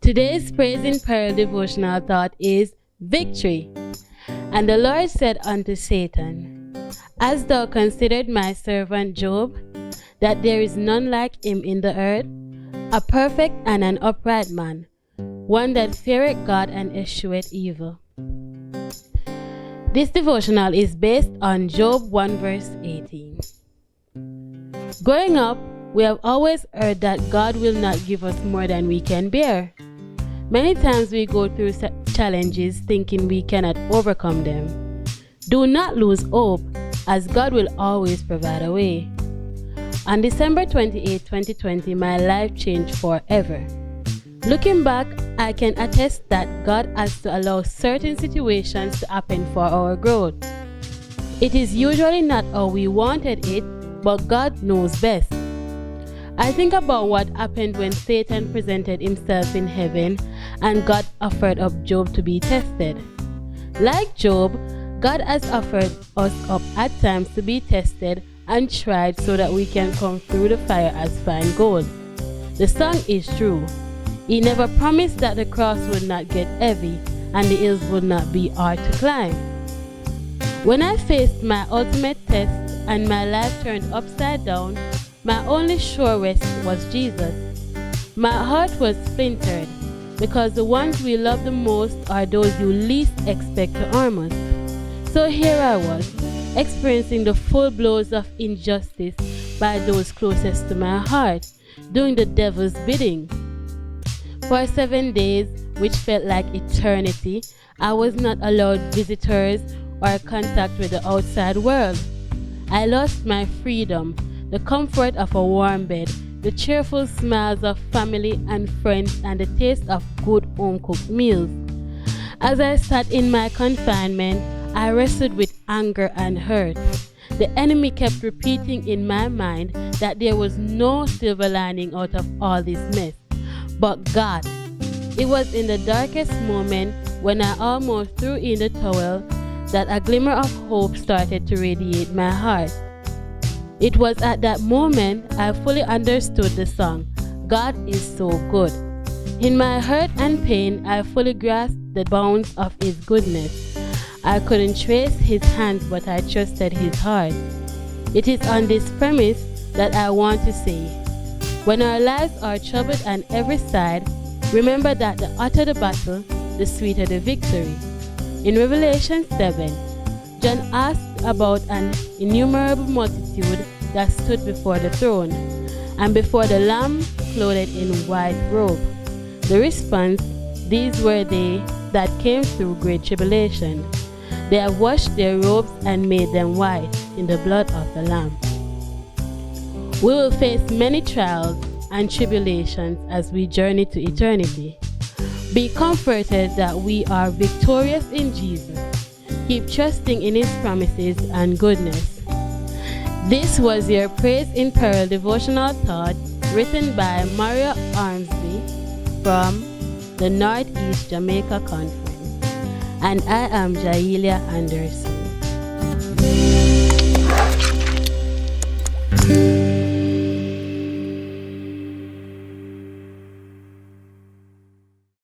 Today's Praise in Peril devotional thought is victory. And the Lord said unto Satan, Hast thou considered my servant Job, that there is none like him in the earth, a perfect and an upright man, one that feareth God and escheweth evil. This devotional is based on Job 1 verse 18. Growing up, we have always heard that God will not give us more than we can bear. Many times we go through challenges thinking we cannot overcome them. Do not lose hope, as God will always provide a way. On December 28, 2020, my life changed forever. Looking back, I can attest that God has to allow certain situations to happen for our growth. It is usually not how we wanted it, but God knows best. I think about what happened when Satan presented himself in heaven and God offered up Job to be tested. Like Job, God has offered us up at times to be tested and tried so that we can come through the fire as fine gold. The song is true. He never promised that the cross would not get heavy and the hills would not be hard to climb. When I faced my ultimate test and my life turned upside down, my only sure rest was Jesus. My heart was splintered because the ones we love the most are those you least expect to harm us. So here I was, experiencing the full blows of injustice by those closest to my heart, doing the devil's bidding. For 7 days, which felt like eternity, I was not allowed visitors or contact with the outside world. I lost my freedom, the comfort of a warm bed, the cheerful smiles of family and friends, and the taste of good home-cooked meals. As I sat in my confinement, I wrestled with anger and hurt. The enemy kept repeating in my mind that there was no silver lining out of all this mess. But God. It was in the darkest moment, when I almost threw in the towel, that a glimmer of hope started to radiate my heart. It was at that moment I fully understood the song, God is so good. In my hurt and pain, I fully grasped the bounds of His goodness. I couldn't trace His hands, but I trusted His heart. It is on this premise that I want to say, when our lives are troubled on every side, remember that the hotter the battle, the sweeter the victory. In Revelation 7, John asked about an innumerable multitude that stood before the throne, and before the Lamb clothed in white robe. The response, these were they that came through great tribulation. They have washed their robes and made them white in the blood of the Lamb. We will face many trials and tribulations as we journey to eternity. Be comforted that we are victorious in Jesus. Keep trusting in His promises and goodness. This was your Praise in Peril devotional thought, written by Mario Armsby from the Northeast Jamaica Conference. And I am Jaelia Anderson.